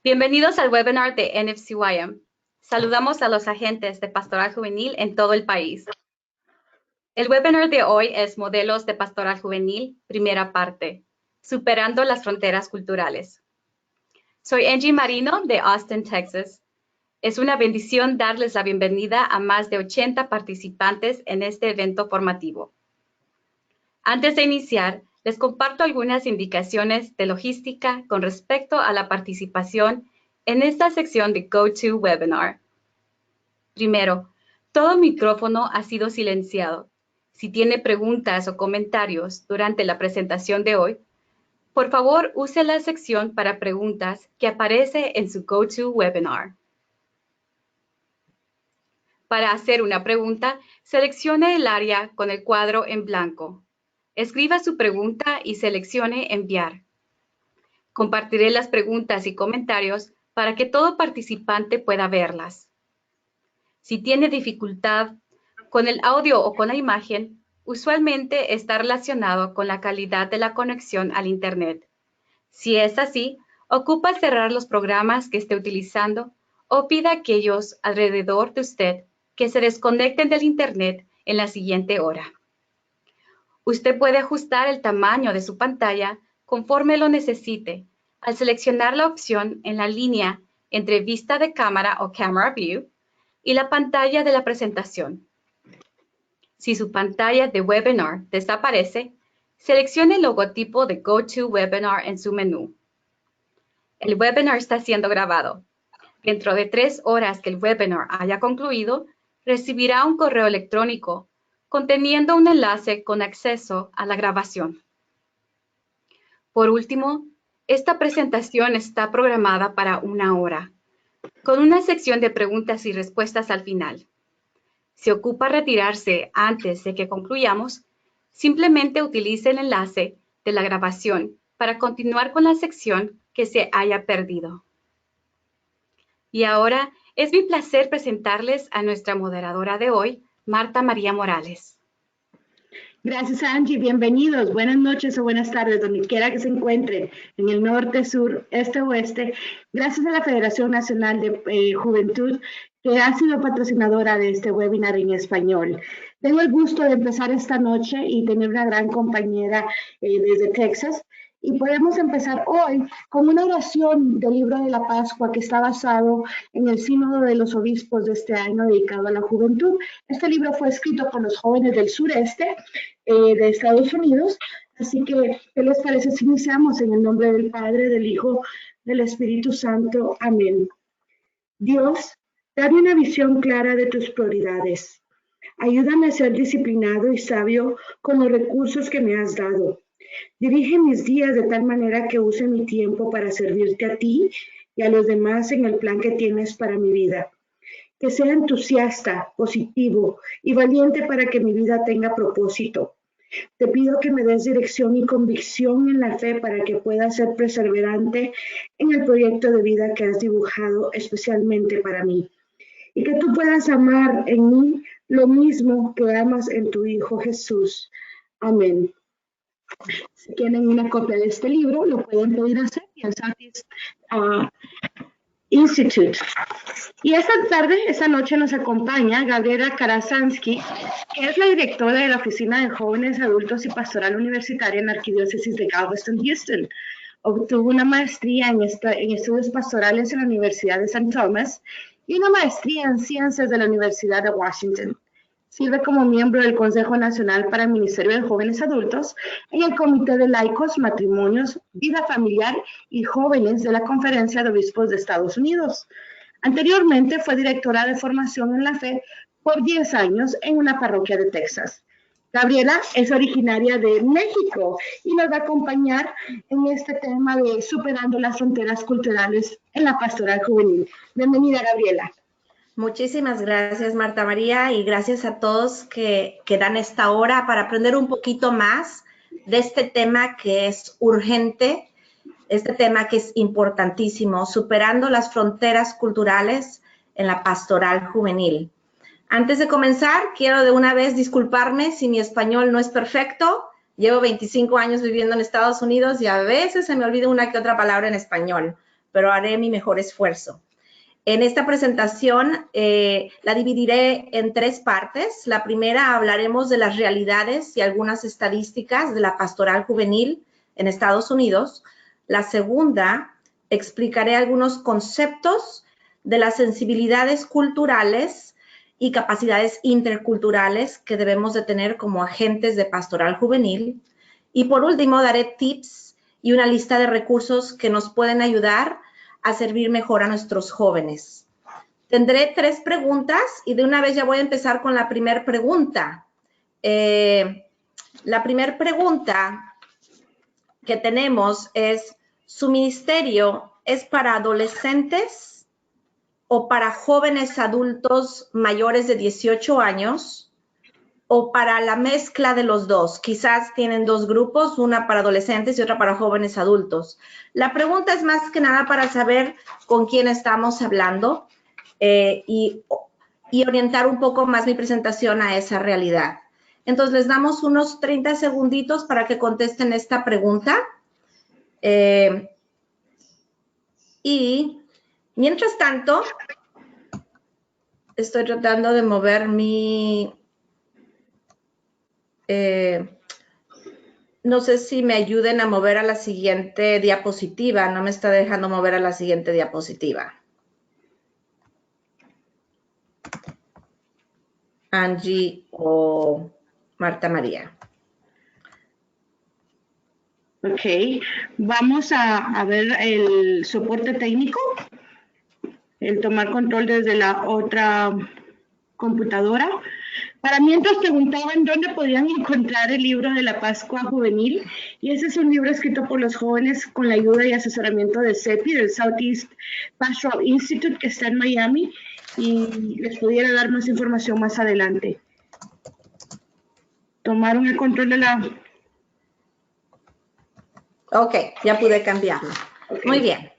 Bienvenidos al webinar de NFCYM. Saludamos a los agentes de pastoral juvenil en todo el país. El webinar de hoy es Modelos de Pastoral Juvenil, primera parte, Superando las Fronteras Culturales. Soy Angie Marino de Austin, Texas. Es una bendición darles la bienvenida a más de 80 participantes en este evento formativo. Antes de iniciar, les comparto algunas indicaciones de logística con respecto a la participación en esta sección de GoToWebinar. Primero, todo micrófono ha sido silenciado. Si tiene preguntas o comentarios durante la presentación de hoy, por favor use la sección para preguntas que aparece en su GoToWebinar. Para hacer una pregunta, seleccione el área con el cuadro en blanco. Escriba su pregunta y seleccione Enviar. Compartiré las preguntas y comentarios para que todo participante pueda verlas. Si tiene dificultad con el audio o con la imagen, usualmente está relacionado con la calidad de la conexión al Internet. Si es así, ocupa cerrar los programas que esté utilizando o pida a aquellos alrededor de usted que se desconecten del Internet en la siguiente hora. Usted puede ajustar el tamaño de su pantalla conforme lo necesite al seleccionar la opción en la línea entre Vista de Cámara o Camera View y la pantalla de la presentación. Si su pantalla de webinar desaparece, seleccione el logotipo de GoToWebinar en su menú. El webinar está siendo grabado. Dentro de 3 horas que el webinar haya concluido, recibirá un correo electrónico conteniendo un enlace con acceso a la grabación. Por último, esta presentación está programada para 1 hora, con una sección de preguntas y respuestas al final. Si ocupa retirarse antes de que concluyamos, simplemente utilice el enlace de la grabación para continuar con la sección que se haya perdido. Y ahora es mi placer presentarles a nuestra moderadora de hoy, Marta María Morales. Gracias, Angie. Bienvenidos. Buenas noches o buenas tardes, donde quiera que se encuentren, en el norte, sur, este, oeste. Gracias a la Federación Nacional de Juventud, que ha sido patrocinadora de este webinar en español. Tengo el gusto de empezar esta noche y tener una gran compañera desde Texas. Y podemos empezar hoy con una oración del libro de la Pascua que está basado en el Sínodo de los Obispos de este año dedicado a la juventud. Este libro fue escrito por los jóvenes del sureste de Estados Unidos. Así que, ¿qué les parece si iniciamos en el nombre del Padre, del Hijo, del Espíritu Santo? Amén. Dios, dame una visión clara de tus prioridades. Ayúdame a ser disciplinado y sabio con los recursos que me has dado. Dirige mis días de tal manera que use mi tiempo para servirte a ti y a los demás en el plan que tienes para mi vida. Que sea entusiasta, positivo y valiente para que mi vida tenga propósito. Te pido que me des dirección y convicción en la fe para que pueda ser perseverante en el proyecto de vida que has dibujado especialmente para mí. Y que tú puedas amar en mí lo mismo que amas en tu Hijo Jesús. Amén. Si quieren una copia de este libro, lo pueden pedir a Seti, al Satis Institute. Y esta noche nos acompaña Gabriela Karasansky, que es la directora de la Oficina de Jóvenes, Adultos y Pastoral Universitaria en la Arquidiócesis de Galveston, Houston. Obtuvo una maestría en estudios pastorales en la Universidad de St. Thomas y una maestría en ciencias de la Universidad de Washington. Sirve como miembro del Consejo Nacional para el Ministerio de Jóvenes Adultos en el Comité de Laicos, Matrimonios, Vida Familiar y Jóvenes de la Conferencia de Obispos de Estados Unidos. Anteriormente fue directora de formación en la fe por 10 años en una parroquia de Texas. Gabriela es originaria de México y nos va a acompañar en este tema de superando las fronteras culturales en la pastoral juvenil. Bienvenida, Gabriela. Muchísimas gracias, Marta María, y gracias a todos que dan esta hora para aprender un poquito más de este tema que es urgente, este tema que es importantísimo, superando las fronteras culturales en la pastoral juvenil. Antes de comenzar, quiero de una vez disculparme si mi español no es perfecto. Llevo 25 años viviendo en Estados Unidos y a veces se me olvida una que otra palabra en español. pero haré mi mejor esfuerzo. En esta presentación la dividiré en 3 partes. La primera, hablaremos de las realidades y algunas estadísticas de la pastoral juvenil en Estados Unidos. La segunda, explicaré algunos conceptos de las sensibilidades culturales y capacidades interculturales que debemos de tener como agentes de pastoral juvenil. Y por último, daré tips y una lista de recursos que nos pueden ayudar a servir mejor a nuestros jóvenes. Tendré 3 preguntas y de una vez ya voy a empezar con la primera pregunta. La primera pregunta que tenemos es, ¿su ministerio es para adolescentes o para jóvenes adultos mayores de 18 años? ¿O para la mezcla de los dos? Quizás tienen 2 grupos, una para adolescentes y otra para jóvenes adultos. La pregunta es más que nada para saber con quién estamos hablando y orientar un poco más mi presentación a esa realidad. Entonces, les damos unos 30 segunditos para que contesten esta pregunta. Y mientras tanto, estoy tratando de mover mi... no sé si me ayuden a mover a la siguiente diapositiva. No me está dejando mover a la siguiente diapositiva. Angie o Marta María. Ok, vamos a ver el soporte técnico, el tomar control desde la otra computadora. Para mientras preguntaban dónde podían encontrar el libro de la Pascua Juvenil, y ese es un libro escrito por los jóvenes con la ayuda y asesoramiento de CEPI, del Southeast Pastoral Institute, que está en Miami, y les pudiera dar más información más adelante. Tomaron el control de la... Ok, ya pude cambiarlo. Okay. Muy bien.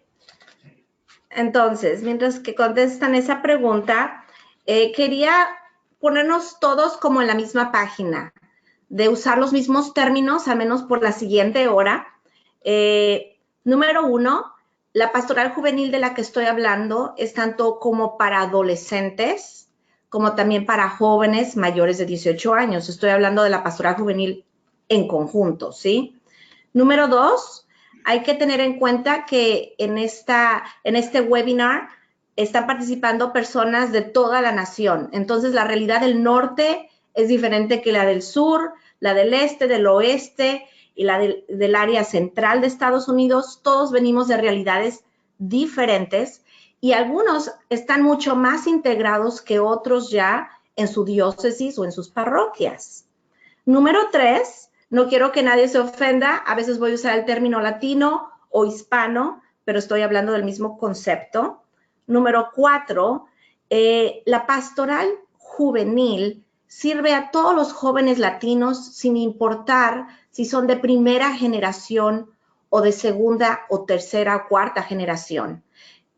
Entonces, mientras que contestan esa pregunta, quería ponernos todos como en la misma página, de usar los mismos términos, al menos por la siguiente hora. Número 1, la pastoral juvenil de la que estoy hablando es tanto como para adolescentes, como también para jóvenes mayores de 18 años. Estoy hablando de la pastoral juvenil en conjunto, ¿sí? Número 2, hay que tener en cuenta que en este webinar están participando personas de toda la nación. Entonces, la realidad del norte es diferente que la del sur, la del este, del oeste y la del área central de Estados Unidos. Todos venimos de realidades diferentes y algunos están mucho más integrados que otros ya en su diócesis o en sus parroquias. Número 3, no quiero que nadie se ofenda, a veces voy a usar el término latino o hispano, pero estoy hablando del mismo concepto. Número 4, la pastoral juvenil sirve a todos los jóvenes latinos sin importar si son de primera generación o de segunda o tercera o cuarta generación.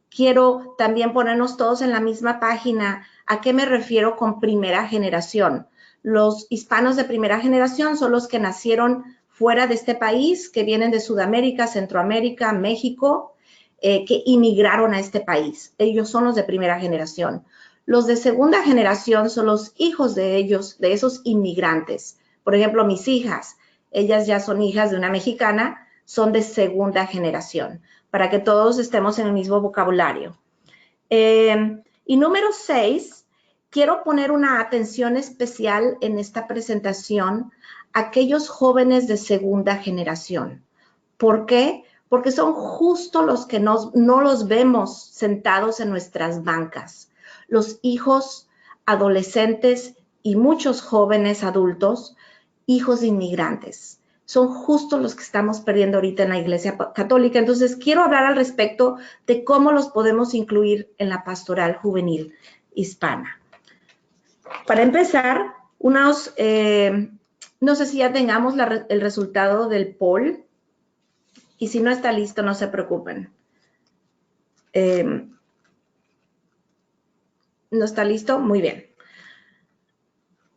Quiero también ponernos todos en la misma página. ¿A qué me refiero con primera generación? Los hispanos de primera generación son los que nacieron fuera de este país, que vienen de Sudamérica, Centroamérica, México, que inmigraron a este país. Ellos son los de primera generación. Los de segunda generación son los hijos de ellos, de esos inmigrantes. Por ejemplo, mis hijas, ellas ya son hijas de una mexicana, son de segunda generación, para que todos estemos en el mismo vocabulario. Y número 6, quiero poner una atención especial en esta presentación a aquellos jóvenes de segunda generación. ¿Por qué? Porque son justo los que no los vemos sentados en nuestras bancas. Los hijos, adolescentes y muchos jóvenes adultos, hijos de inmigrantes. Son justo los que estamos perdiendo ahorita en la Iglesia Católica. Entonces, quiero hablar al respecto de cómo los podemos incluir en la pastoral juvenil hispana. Para empezar, no sé si ya tengamos el resultado del poll. Y si no está listo, no se preocupen. ¿No está listo? Muy bien.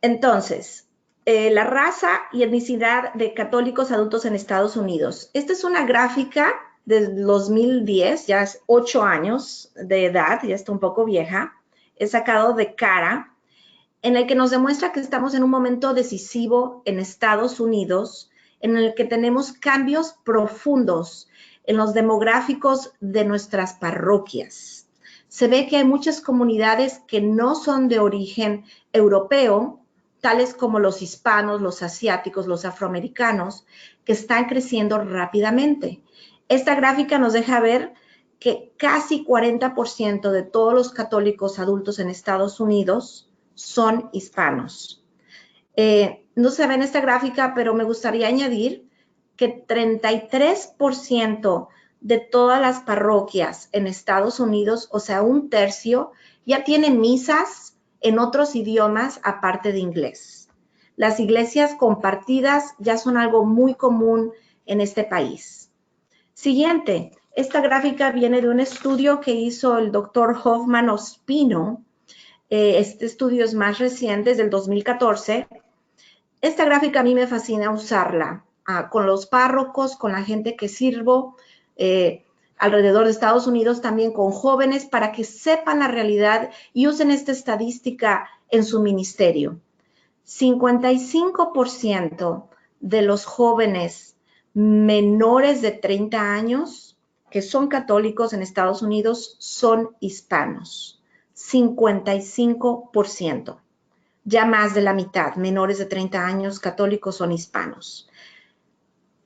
Entonces, la raza y etnicidad de católicos adultos en Estados Unidos. Esta es una gráfica del 2010, ya es 8 años de edad, ya está un poco vieja, he sacado de cara, en el que nos demuestra que estamos en un momento decisivo en Estados Unidos, en el que tenemos cambios profundos en los demográficos de nuestras parroquias. Se ve que hay muchas comunidades que no son de origen europeo, tales como los hispanos, los asiáticos, los afroamericanos, que están creciendo rápidamente. Esta gráfica nos deja ver que casi 40% de todos los católicos adultos en Estados Unidos son hispanos. No se ve en esta gráfica, pero me gustaría añadir que 33% de todas las parroquias en Estados Unidos, o sea, un tercio, ya tienen misas en otros idiomas aparte de inglés. Las iglesias compartidas ya son algo muy común en este país. Siguiente, esta gráfica viene de un estudio que hizo el doctor Hoffman Ospino. Este estudio es más reciente, es del 2014. Esta gráfica a mí me fascina usarla con los párrocos, con la gente que sirvo alrededor de Estados Unidos, también con jóvenes, para que sepan la realidad y usen esta estadística en su ministerio. 55% de los jóvenes menores de 30 años que son católicos en Estados Unidos son hispanos. 55%. Ya más de la mitad, menores de 30 años católicos, son hispanos.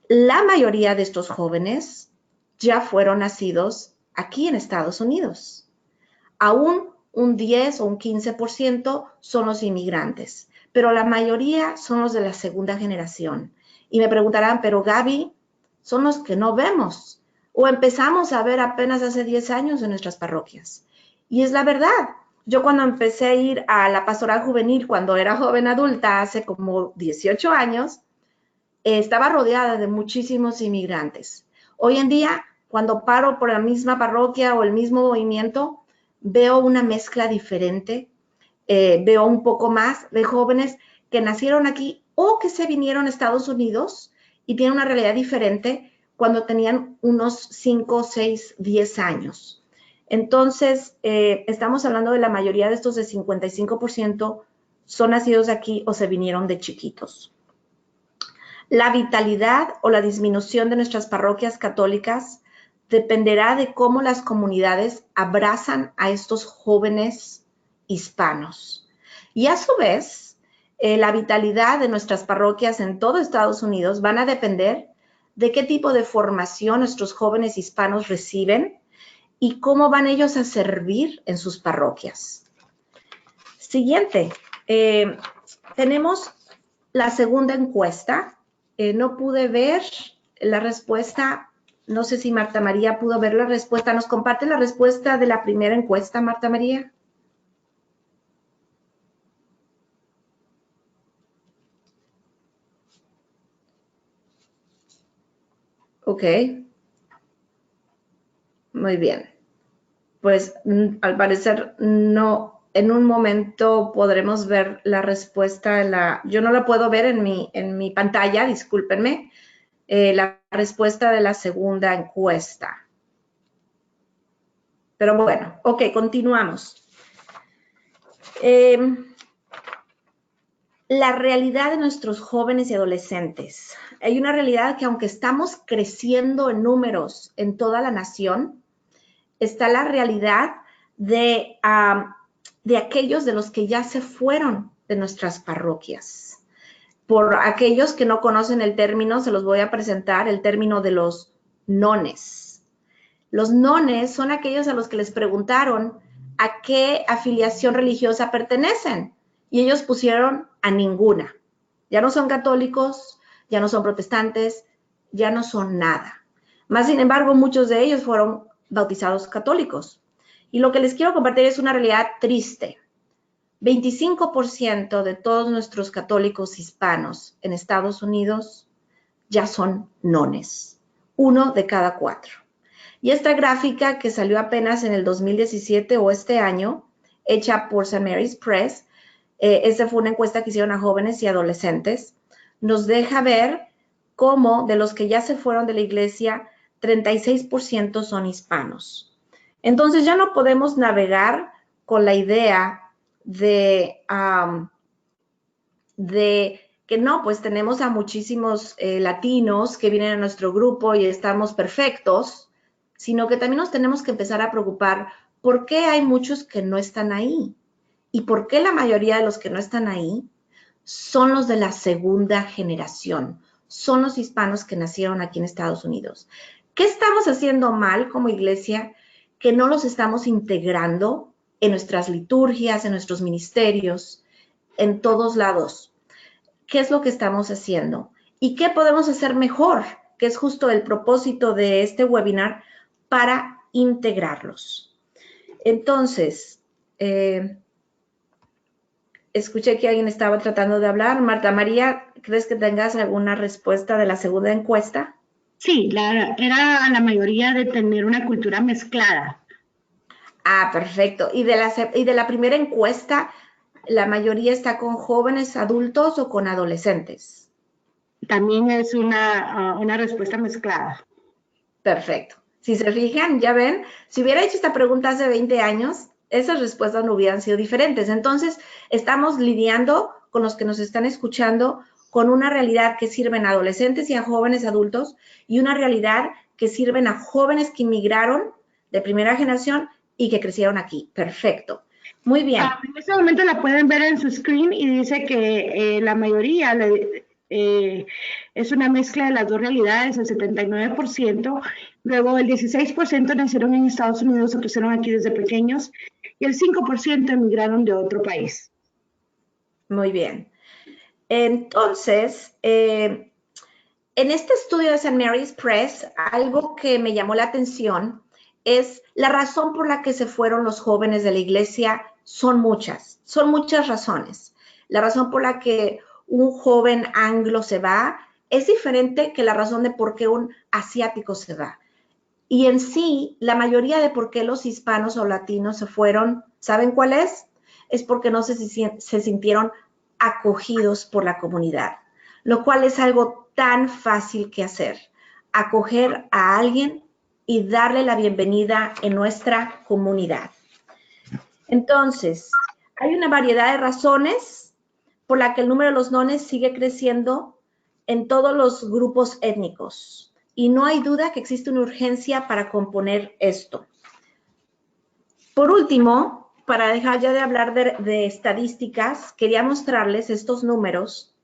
La mayoría de estos jóvenes ya fueron nacidos aquí en Estados Unidos. Aún un 10 o un 15% son los inmigrantes, pero la mayoría son los de la segunda generación. Y me preguntarán, pero Gaby, son los que no vemos o empezamos a ver apenas hace 10 años en nuestras parroquias. Y es la verdad. Yo cuando empecé a ir a la pastoral juvenil, cuando era joven adulta, hace como 18 años, estaba rodeada de muchísimos inmigrantes. Hoy en día, cuando paro por la misma parroquia o el mismo movimiento, veo una mezcla diferente, veo un poco más de jóvenes que nacieron aquí o que se vinieron a Estados Unidos y tienen una realidad diferente cuando tenían unos 5, 6, 10 años. Entonces, estamos hablando de la mayoría de estos de 55% son nacidos aquí o se vinieron de chiquitos. La vitalidad o la disminución de nuestras parroquias católicas dependerá de cómo las comunidades abrazan a estos jóvenes hispanos. Y a su vez, la vitalidad de nuestras parroquias en todo Estados Unidos van a depender de qué tipo de formación nuestros jóvenes hispanos reciben y cómo van ellos a servir en sus parroquias. Siguiente, tenemos la segunda encuesta. No pude ver la respuesta, no sé si Marta María pudo ver la respuesta. ¿Nos comparte la respuesta de la primera encuesta, Marta María? Ok. Muy bien. Pues al parecer no, en un momento podremos ver la respuesta, yo no la puedo ver en mi pantalla, discúlpenme, la respuesta de la segunda encuesta. Pero bueno, ok, continuamos. La realidad de nuestros jóvenes y adolescentes. Hay una realidad que aunque estamos creciendo en números en toda la nación, está la realidad de aquellos de los que ya se fueron de nuestras parroquias. Por aquellos que no conocen el término, se los voy a presentar, el término de los nones. Los nones son aquellos a los que les preguntaron a qué afiliación religiosa pertenecen y ellos pusieron a ninguna. Ya no son católicos, ya no son protestantes, ya no son nada. Más sin embargo, muchos de ellos fueron bautizados católicos. Y lo que les quiero compartir es una realidad triste. 25% de todos nuestros católicos hispanos en Estados Unidos ya son nones. 1 de cada 4. Y esta gráfica que salió apenas en el 2017 o este año, hecha por St. Mary's Press, esta fue una encuesta que hicieron a jóvenes y adolescentes, nos deja ver cómo de los que ya se fueron de la iglesia, 36% son hispanos. Entonces ya no podemos navegar con la idea de que no, pues tenemos a muchísimos latinos que vienen a nuestro grupo y estamos perfectos, sino que también nos tenemos que empezar a preocupar por qué hay muchos que no están ahí y por qué la mayoría de los que no están ahí son los de la segunda generación, son los hispanos que nacieron aquí en Estados Unidos. ¿Qué estamos haciendo mal como iglesia que no los estamos integrando en nuestras liturgias, en nuestros ministerios, en todos lados? ¿Qué es lo que estamos haciendo? ¿Y qué podemos hacer mejor? Que es justo el propósito de este webinar, para integrarlos. Entonces, escuché que alguien estaba tratando de hablar. Marta María, ¿crees que tengas alguna respuesta de la segunda encuesta? Sí, era la mayoría de tener una cultura mezclada. Ah, perfecto. ¿Y de la primera encuesta, la mayoría está con jóvenes adultos o con adolescentes? También es una respuesta mezclada. Perfecto. Si se fijan, ya ven, si hubiera hecho esta pregunta hace 20 años, esas respuestas no hubieran sido diferentes. Entonces, estamos lidiando con los que nos están escuchando con una realidad que sirven a adolescentes y a jóvenes adultos y una realidad que sirven a jóvenes que inmigraron de primera generación y que crecieron aquí. Perfecto. Muy bien. En este momento la pueden ver en su screen y dice que la mayoría es una mezcla de las dos realidades, el 79%. Luego el 16% nacieron en Estados Unidos o crecieron aquí desde pequeños y el 5% emigraron de otro país. Muy bien. Entonces, en este estudio de St. Mary's Press, algo que me llamó la atención es la razón por la que se fueron los jóvenes de la iglesia. Son muchas razones. La razón por la que un joven anglo se va es diferente que la razón de por qué un asiático se va. Y en sí, la mayoría de por qué los hispanos o latinos se fueron, ¿saben cuál es? Es porque no se sintieron acogidos por la comunidad, lo cual es algo tan fácil que hacer. Acoger a alguien y darle la bienvenida en nuestra comunidad. Entonces, hay una variedad de razones por la que el número de los nones sigue creciendo en todos los grupos étnicos. Y no hay duda que existe una urgencia para componer esto. Por último, para dejar ya de hablar de estadísticas, quería mostrarles estos números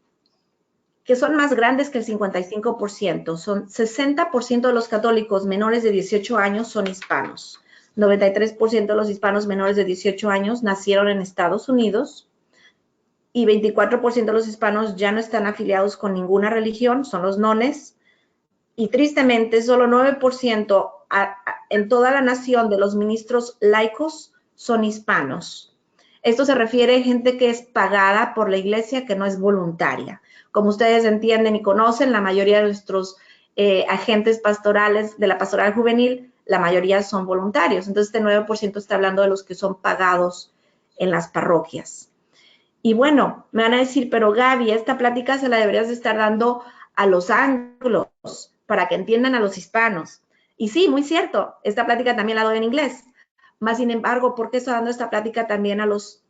que son más grandes que el 55%. Son 60% de los católicos menores de 18 años son hispanos. 93% de los hispanos menores de 18 años nacieron en Estados Unidos y 24% de los hispanos ya no están afiliados con ninguna religión, son los nones. Y tristemente, solo 9% en toda la nación de los ministros laicos son hispanos. Esto se refiere a gente que es pagada por la iglesia, que no es voluntaria. Como ustedes entienden y conocen, la mayoría de nuestros agentes pastorales de la pastoral juvenil, la mayoría son voluntarios. Entonces, este 9% está hablando de los que son pagados en las parroquias. Y bueno, me van a decir, pero Gaby, esta plática se la deberías de estar dando a los anglos para que entiendan a los hispanos. Y sí, muy cierto, esta plática también la doy en inglés. Más sin embargo, ¿por qué estoy dando esta plática también a los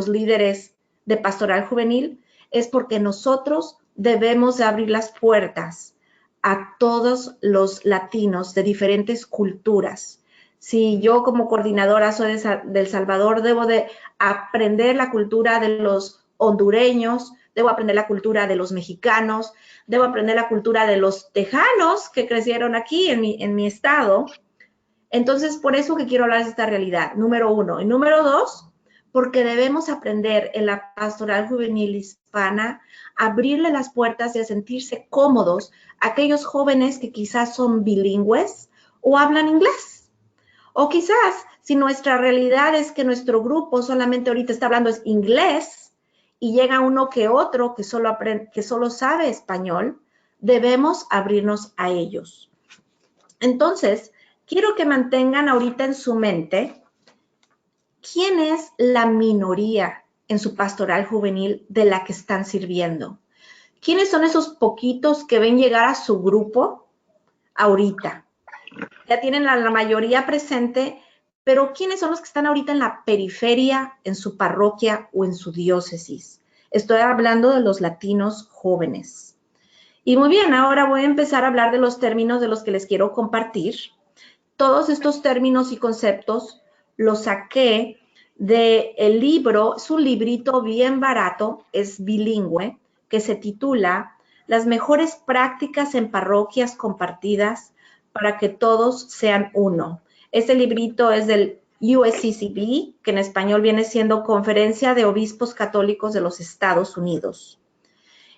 líderes de pastoral juvenil? Es porque nosotros debemos de abrir las puertas a todos los latinos de diferentes culturas. Si yo como coordinadora soy de El Salvador, debo de aprender la cultura de los hondureños, debo aprender la cultura de los mexicanos, debo aprender la cultura de los tejanos que crecieron aquí en mi estado. Entonces, por eso que quiero hablar de esta realidad, número uno. Y número dos, porque debemos aprender en la pastoral juvenil hispana a abrirle las puertas y a sentirse cómodos a aquellos jóvenes que quizás son bilingües o hablan inglés. O quizás, si nuestra realidad es que nuestro grupo solamente ahorita está hablando es inglés y llega uno que otro que solo sabe español, debemos abrirnos a ellos. Entonces, quiero que mantengan ahorita en su mente quién es la minoría en su pastoral juvenil de la que están sirviendo. ¿Quiénes son esos poquitos que ven llegar a su grupo ahorita? ya tienen a la mayoría presente, pero ¿quiénes son los que están ahorita en la periferia, en su parroquia o en su diócesis? Estoy hablando de los latinos jóvenes. Y muy bien, ahora voy a empezar a hablar de los términos de los que les quiero compartir. Todos estos términos y conceptos los saqué del libro, es un librito bien barato, es bilingüe, que se titula Las mejores prácticas en parroquias compartidas para que todos sean uno. Este librito es del USCCB, que en español viene siendo Conferencia de Obispos Católicos de los Estados Unidos.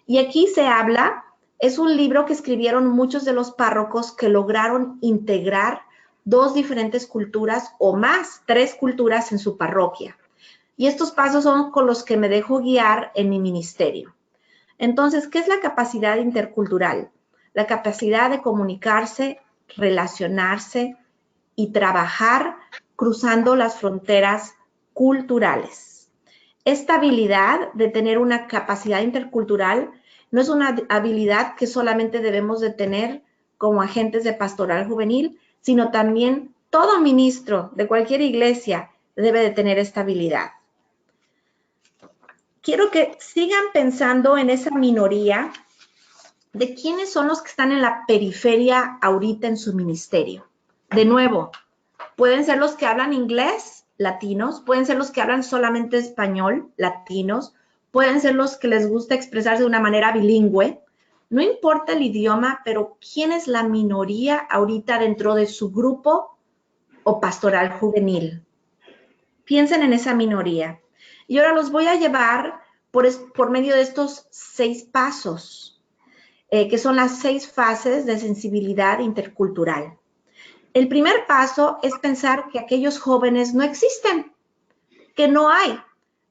Y aquí se habla, es un libro que escribieron muchos de los párrocos que lograron integrar 2 diferentes culturas o más, 3 culturas en su parroquia. Y estos pasos son con los que me dejo guiar en mi ministerio. Entonces, ¿qué es la capacidad intercultural? La capacidad de comunicarse, relacionarse y trabajar cruzando las fronteras culturales. Esta habilidad de tener una capacidad intercultural no es una habilidad que solamente debemos de tener como agentes de pastoral juvenil, sino también todo ministro de cualquier iglesia debe de tener esta habilidad. Quiero que sigan pensando en esa minoría de quiénes son los que están en la periferia ahorita en su ministerio. De nuevo, pueden ser los que hablan inglés, latinos, pueden ser los que hablan solamente español, latinos, pueden ser los que les gusta expresarse de una manera bilingüe. No importa el idioma, pero ¿quién es la minoría ahorita dentro de su grupo o pastoral juvenil? Piensen en esa minoría. Y ahora los voy a llevar por medio de estos 6 pasos, que son las 6 fases de sensibilidad intercultural. El primer paso es pensar que aquellos jóvenes no existen, que no hay.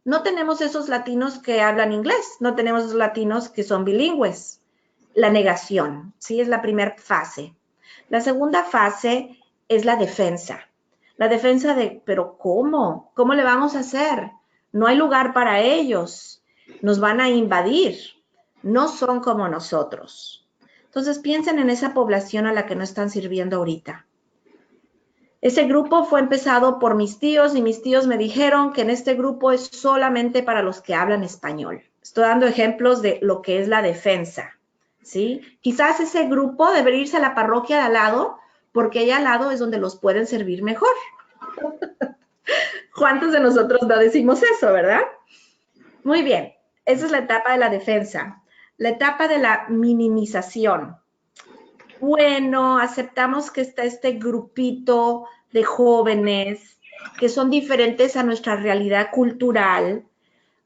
No tenemos esos latinos que hablan inglés, no tenemos esos latinos que son bilingües. La negación, ¿sí? Es la primera fase. La segunda fase es la defensa. La defensa de, ¿pero cómo? ¿Cómo le vamos a hacer? No hay lugar para ellos. Nos van a invadir. No son como nosotros. Entonces piensen en esa población a la que no están sirviendo ahorita. Ese grupo fue empezado por mis tíos y mis tíos me dijeron que en este grupo es solamente para los que hablan español. Estoy dando ejemplos de lo que es la defensa, ¿sí? Quizás ese grupo debería irse a la parroquia de al lado porque allá al lado es donde los pueden servir mejor. ¿Cuántos de nosotros no decimos eso, verdad? Muy bien, esa es la etapa de la defensa. La etapa de la minimización. Bueno, aceptamos que está este grupito de jóvenes que son diferentes a nuestra realidad cultural,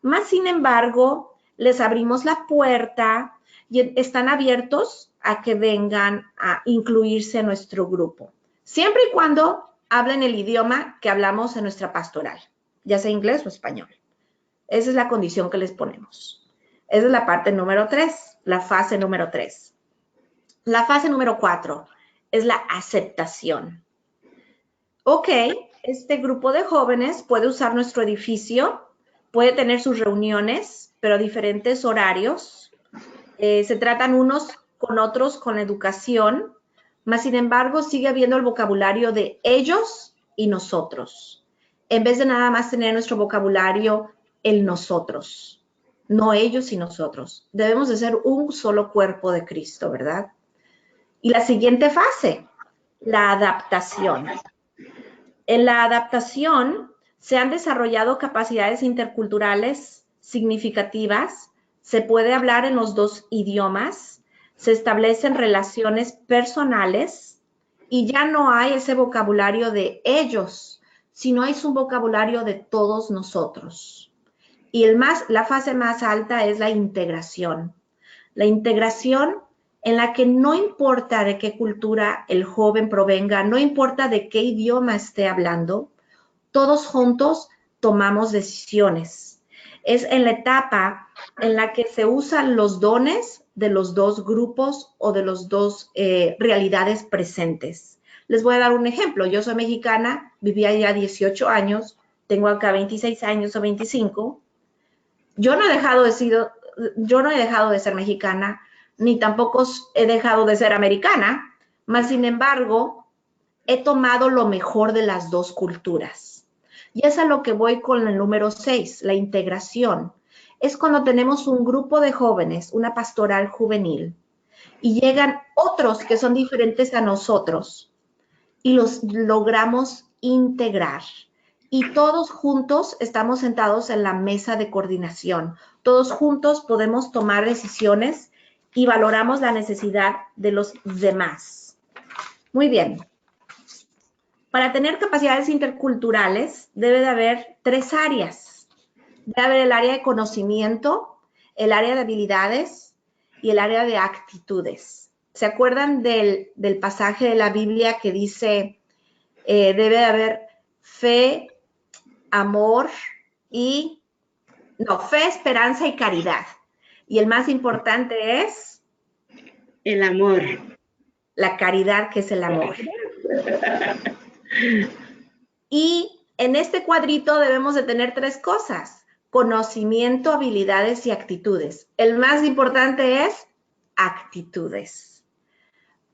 más sin embargo, les abrimos la puerta y están abiertos a que vengan a incluirse en nuestro grupo, siempre y cuando hablen el idioma que hablamos en nuestra pastoral, ya sea inglés o español. Esa es la condición que les ponemos. Esa es la parte número 3, la fase número 3. La fase número 4 es la aceptación. Ok, este grupo de jóvenes puede usar nuestro edificio, puede tener sus reuniones, pero a diferentes horarios. Se tratan unos con otros con la educación, mas sin embargo sigue habiendo el vocabulario de ellos y nosotros, en vez de nada más tener nuestro vocabulario el nosotros, no ellos y nosotros. Debemos de ser un solo cuerpo de Cristo, ¿verdad? Y la siguiente fase, la adaptación. En la adaptación se han desarrollado capacidades interculturales significativas, se puede hablar en los 2 idiomas, se establecen relaciones personales y ya no hay ese vocabulario de ellos, sino es un vocabulario de todos nosotros. Y la fase más alta es la integración. La integración en la que no importa de qué cultura el joven provenga, no importa de qué idioma esté hablando, todos juntos tomamos decisiones. Es en la etapa en la que se usan los dones de los 2 grupos o de los 2 realidades presentes. Les voy a dar un ejemplo. Yo soy mexicana, viví allá 18 años, tengo acá 26 años o 25. Yo no he dejado de ser mexicana, ni tampoco he dejado de ser americana, mas sin embargo, he tomado lo mejor de las dos culturas. Y es a lo que voy con el número 6, la integración. Es cuando tenemos un grupo de jóvenes, una pastoral juvenil, y llegan otros que son diferentes a nosotros y los logramos integrar. Y todos juntos estamos sentados en la mesa de coordinación. Todos juntos podemos tomar decisiones y valoramos la necesidad de los demás. Muy bien. Para tener capacidades interculturales debe de haber 3 áreas. Debe haber el área de conocimiento, el área de habilidades y el área de actitudes. ¿Se acuerdan del pasaje de la Biblia que dice debe de haber fe, amor y... No, fe, esperanza y caridad. Y el más importante es... El amor. La caridad, que es el amor. Y en este cuadrito debemos de tener 3 cosas: conocimiento, habilidades y actitudes. El más importante es actitudes.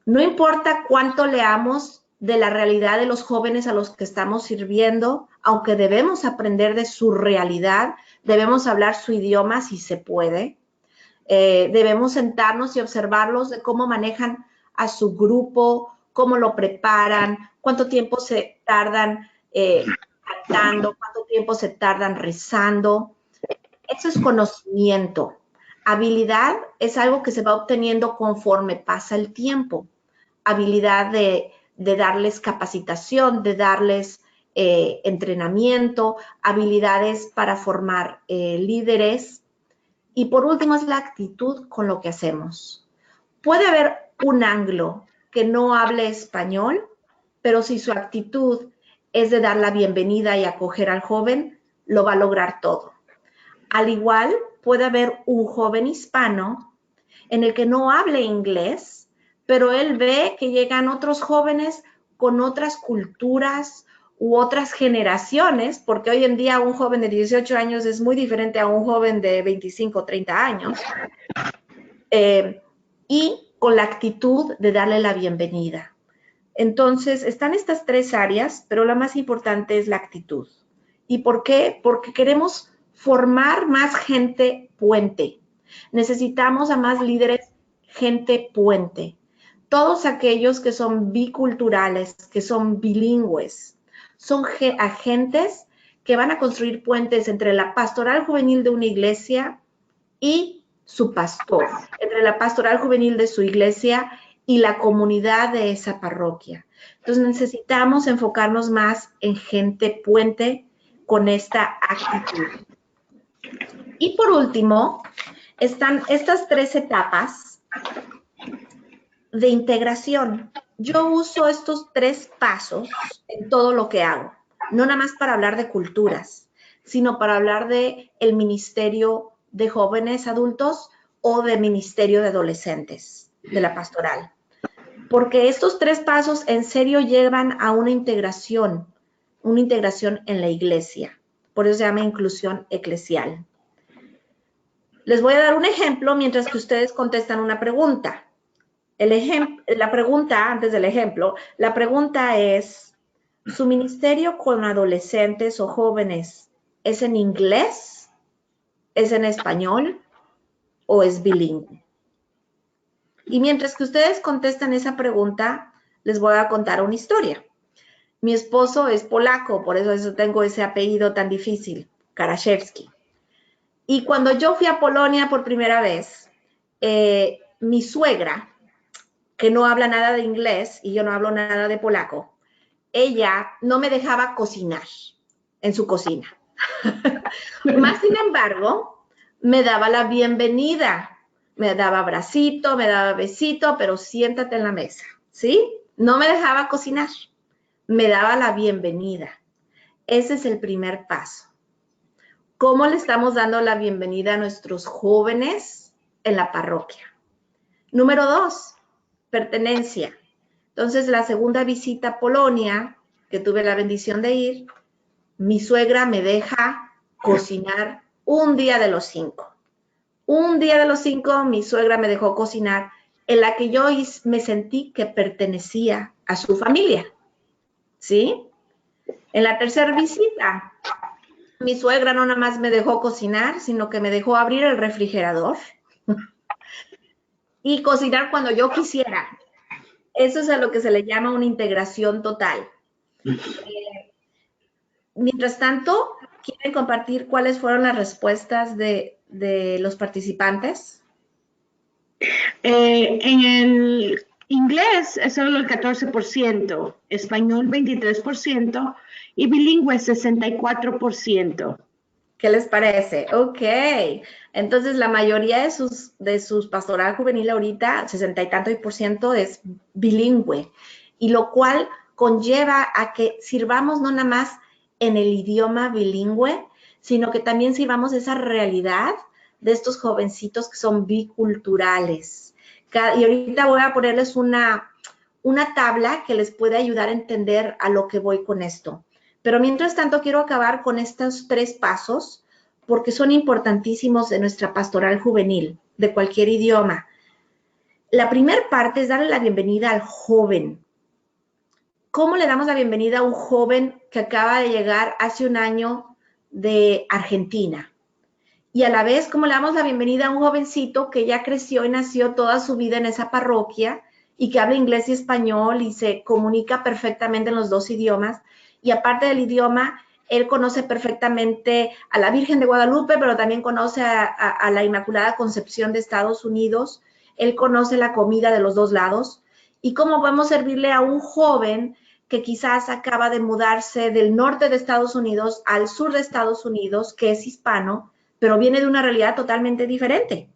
No importa cuánto leamos de la realidad de los jóvenes a los que estamos sirviendo, aunque debemos aprender de su realidad, debemos hablar su idioma si se puede, debemos sentarnos y observarlos de cómo manejan a su grupo, cómo lo preparan, cuánto tiempo se tardan cantando, cuánto tiempo se tardan rezando. Eso es conocimiento. Habilidad es algo que se va obteniendo conforme pasa el tiempo. Habilidad de darles capacitación, de darles entrenamiento, habilidades para formar líderes. Y por último es la actitud con lo que hacemos. Puede haber un anglo que no hable español, pero si su actitud es de dar la bienvenida y acoger al joven, lo va a lograr todo. Al igual, puede haber un joven hispano en el que no hable inglés, pero él ve que llegan otros jóvenes con otras culturas u otras generaciones, porque hoy en día un joven de 18 años es muy diferente a un joven de 25 o 30 años, y con la actitud de darle la bienvenida. Entonces, están estas 3 áreas, pero la más importante es la actitud. ¿Y por qué? Porque queremos formar más gente puente. Necesitamos a más líderes, gente puente. Todos aquellos que son biculturales, que son bilingües, son agentes que van a construir puentes entre la pastoral juvenil de una iglesia y su pastor, entre la pastoral juvenil de su iglesia y la comunidad de esa parroquia. Entonces necesitamos enfocarnos más en gente puente con esta actitud. Y por último, están estas 3 etapas de integración. Yo uso estos 3 pasos en todo lo que hago, no nada más para hablar de culturas, sino para hablar de el ministerio de jóvenes adultos o de ministerio de adolescentes, de la pastoral. Porque estos 3 pasos en serio llevan a una integración en la iglesia. Por eso se llama inclusión eclesial. Les voy a dar un ejemplo mientras que ustedes contestan una pregunta. La pregunta, antes del ejemplo, la pregunta es, ¿su ministerio con adolescentes o jóvenes es en inglés, es en español o es bilingüe? Y mientras que ustedes contestan esa pregunta, les voy a contar una historia. Mi esposo es polaco, por eso tengo ese apellido tan difícil, Karaszewski. Y cuando yo fui a Polonia por primera vez, mi suegra, que no habla nada de inglés y yo no hablo nada de polaco, ella no me dejaba cocinar en su cocina. Más sin embargo, me daba la bienvenida. Me daba abracito, me daba besito, pero siéntate en la mesa, ¿sí? No me dejaba cocinar, me daba la bienvenida. Ese es el primer paso. ¿Cómo le estamos dando la bienvenida a nuestros jóvenes en la parroquia? Número 2, pertenencia. Entonces, la segunda visita a Polonia, que tuve la bendición de ir, mi suegra me deja cocinar un día de los 5. Un día de los 5, mi suegra me dejó cocinar, en la que yo me sentí que pertenecía a su familia. ¿sí? En la tercera visita, mi suegra no nada más me dejó cocinar, sino que me dejó abrir el refrigerador y cocinar cuando yo quisiera. Eso es a lo que se le llama una integración total. Mientras tanto, ¿quieren compartir cuáles fueron las respuestas de los participantes? En el inglés es solo el 14%, español 23% y bilingüe 64%. ¿Qué les parece? Ok. Entonces, la mayoría de sus pastoral juvenil ahorita, 60 y tanto por ciento, es bilingüe. Y lo cual conlleva a que sirvamos no nada más en el idioma bilingüe, sino que también sirvamos esa realidad de estos jovencitos que son biculturales. Y ahorita voy a ponerles una tabla que les puede ayudar a entender a lo que voy con esto. Pero mientras tanto, quiero acabar con estos 3 pasos porque son importantísimos en nuestra pastoral juvenil de cualquier idioma. La primera parte es darle la bienvenida al joven. ¿Cómo le damos la bienvenida a un joven que acaba de llegar hace un año de Argentina? Y a la vez, ¿cómo le damos la bienvenida a un jovencito que ya creció y nació toda su vida en esa parroquia y que habla inglés y español y se comunica perfectamente en los 2 idiomas? Y aparte del idioma, él conoce perfectamente a la Virgen de Guadalupe, pero también conoce a la Inmaculada Concepción de Estados Unidos. Él conoce la comida de los 2 lados. ¿Y cómo podemos servirle a un joven que quizás acaba de mudarse del norte de Estados Unidos al sur de Estados Unidos, que es hispano, pero viene de una realidad totalmente diferente?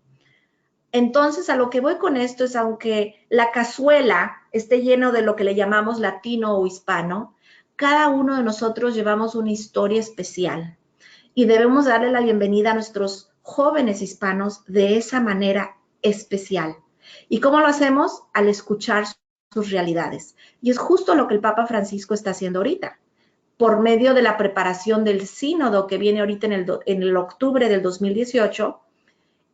Entonces, a lo que voy con esto es, aunque la cazuela esté lleno de lo que le llamamos latino o hispano, cada uno de nosotros llevamos una historia especial y debemos darle la bienvenida a nuestros jóvenes hispanos de esa manera especial. ¿Y cómo lo hacemos? Al escuchar sus realidades. Y es justo lo que el Papa Francisco está haciendo ahorita, por medio de la preparación del sínodo que viene ahorita en el octubre del 2018.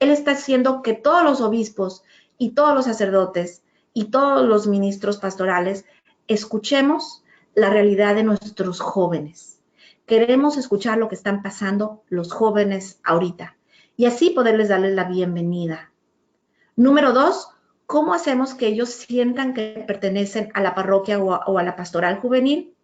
Él está haciendo que todos los obispos y todos los sacerdotes y todos los ministros pastorales escuchemos la realidad de nuestros jóvenes. Queremos escuchar lo que están pasando los jóvenes ahorita y así poderles darles la bienvenida. Número 2, ¿cómo hacemos que ellos sientan que pertenecen a la parroquia o a la pastoral juvenil?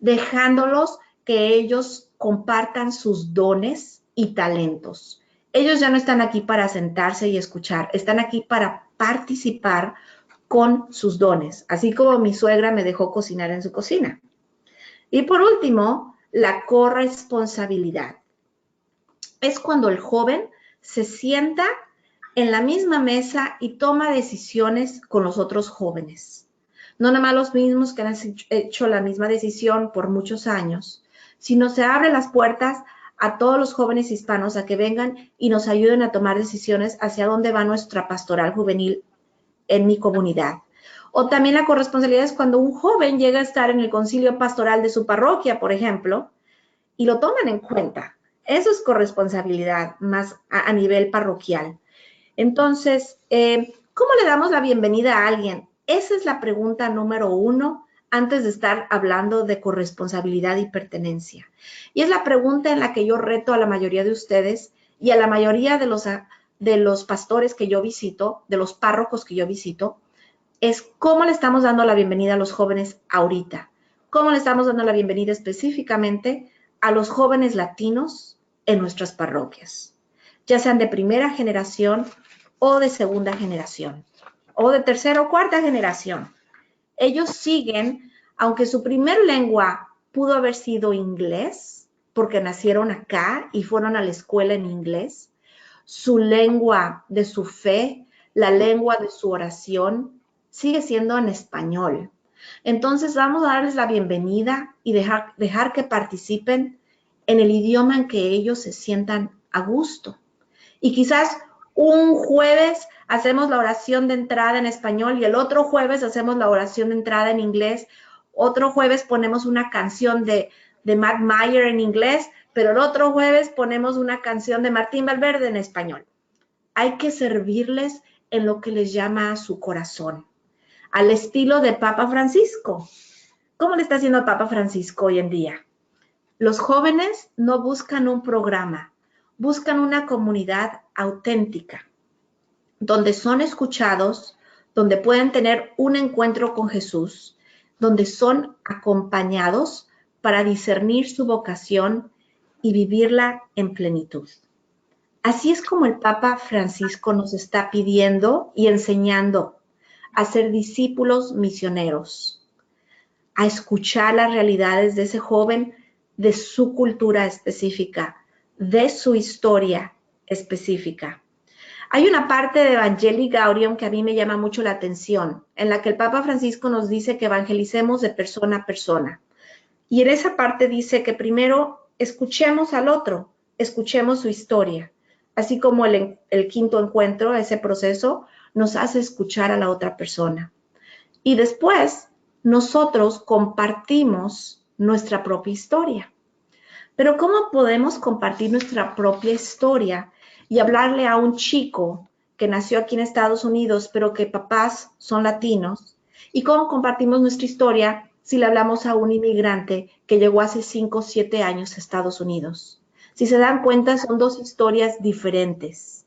Dejándolos que ellos compartan sus dones y talentos. Ellos ya no están aquí para sentarse y escuchar, están aquí para participar con sus dones, así como mi suegra me dejó cocinar en su cocina. Y por último, la corresponsabilidad. Es cuando el joven se sienta en la misma mesa y toma decisiones con los otros jóvenes. No nada más los mismos que han hecho la misma decisión por muchos años, sino se abren las puertas a todos los jóvenes hispanos a que vengan y nos ayuden a tomar decisiones hacia dónde va nuestra pastoral juvenil en mi comunidad. O también la corresponsabilidad es cuando un joven llega a estar en el concilio pastoral de su parroquia, por ejemplo, y lo toman en cuenta. Eso es corresponsabilidad más a nivel parroquial. Entonces, ¿cómo le damos la bienvenida a alguien? Esa es la pregunta número 1 antes de estar hablando de corresponsabilidad y pertenencia. Y es la pregunta en la que yo reto a la mayoría de ustedes y a la mayoría de los pastores que yo visito, de los párrocos que yo visito, es cómo le estamos dando la bienvenida a los jóvenes ahorita. ¿Cómo le estamos dando la bienvenida específicamente a los jóvenes latinos en nuestras parroquias? Ya sean de primera generación o de segunda generación, o de tercera o cuarta generación. Ellos siguen, aunque su primer lengua pudo haber sido inglés, porque nacieron acá y fueron a la escuela en inglés, su lengua de su fe, la lengua de su oración, sigue siendo en español. Entonces vamos a darles la bienvenida y dejar que participen en el idioma en que ellos se sientan a gusto. Y quizás un jueves hacemos la oración de entrada en español y el otro jueves hacemos la oración de entrada en inglés. Otro jueves ponemos una canción de Matt Mayer en inglés, pero el otro jueves ponemos una canción de Martín Valverde en español. Hay que servirles en lo que les llama a su corazón, al estilo de Papa Francisco. ¿Cómo le está haciendo el Papa Francisco hoy en día? Los jóvenes no buscan un programa, buscan una comunidad auténtica, donde son escuchados, donde pueden tener un encuentro con Jesús, donde son acompañados para discernir su vocación y vivirla en plenitud. Así es como el Papa Francisco nos está pidiendo y enseñando a ser discípulos misioneros, a escuchar las realidades de ese joven, de su cultura específica, de su historia específica. Hay una parte de Evangelii Gaudium que a mí me llama mucho la atención, en la que el Papa Francisco nos dice que evangelicemos de persona a persona. Y en esa parte dice que primero escuchemos al otro, escuchemos su historia. Así como el quinto encuentro, ese proceso, nos hace escuchar a la otra persona. Y después, nosotros compartimos nuestra propia historia. Pero ¿cómo podemos compartir nuestra propia historia y hablarle a un chico que nació aquí en Estados Unidos, pero que papás son latinos? ¿Y cómo compartimos nuestra historia si le hablamos a un inmigrante que llegó hace 5 o 7 años a Estados Unidos? Si se dan cuenta, son dos historias diferentes.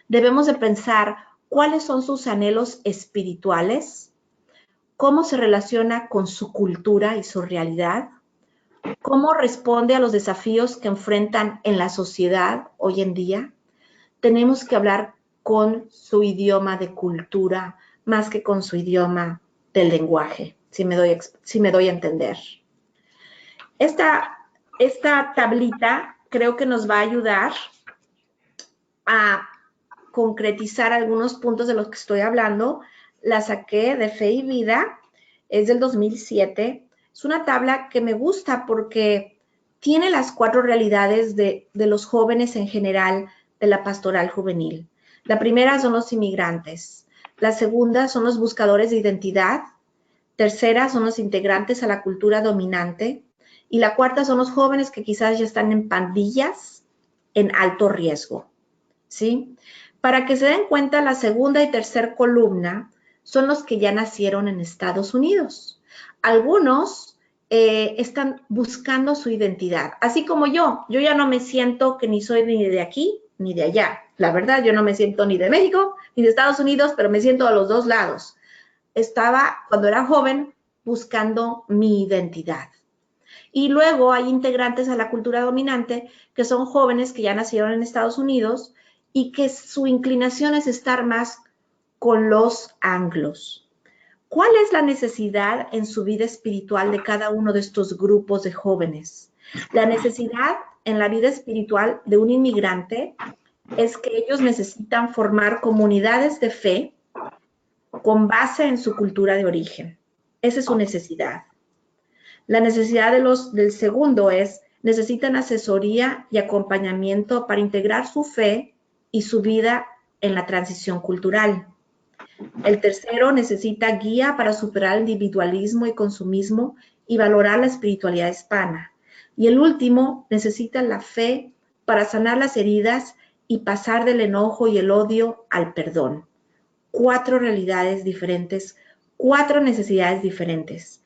Debemos de pensar cuáles son sus anhelos espirituales, cómo se relaciona con su cultura y su realidad, cómo responde a los desafíos que enfrentan en la sociedad hoy en día. Tenemos que hablar con su idioma de cultura más que con su idioma del lenguaje, si me doy a entender. Esta tablita creo que nos va a ayudar a concretizar algunos puntos de los que estoy hablando. La saqué de Fe y Vida, es del 2007. Es una tabla que me gusta porque tiene las 4 realidades de los jóvenes en general de la pastoral juvenil. La primera son los inmigrantes. La segunda son los buscadores de identidad. Tercera son los integrantes a la cultura dominante. Y la cuarta son los jóvenes que quizás ya están en pandillas en alto riesgo, ¿sí? Para que se den cuenta, la segunda y tercera columna son los que ya nacieron en Estados Unidos. Algunos están buscando su identidad, así como yo. Yo ya no me siento que ni soy ni de aquí ni de allá. La verdad, yo no me siento ni de México ni de Estados Unidos, pero me siento a los dos lados. Estaba, cuando era joven, buscando mi identidad. Y luego hay integrantes a la cultura dominante que son jóvenes que ya nacieron en Estados Unidos y que su inclinación es estar más con los anglos. ¿Cuál es la necesidad en su vida espiritual de cada uno de estos grupos de jóvenes? La necesidad en la vida espiritual de un inmigrante es que ellos necesitan formar comunidades de fe con base en su cultura de origen. Esa es su necesidad. La necesidad del segundo es, necesitan asesoría y acompañamiento para integrar su fe y su vida en la transición cultural. El tercero necesita guía para superar el individualismo y consumismo y valorar la espiritualidad hispana. Y el último necesita la fe para sanar las heridas y pasar del enojo y el odio al perdón. 4 realidades diferentes, 4 necesidades diferentes.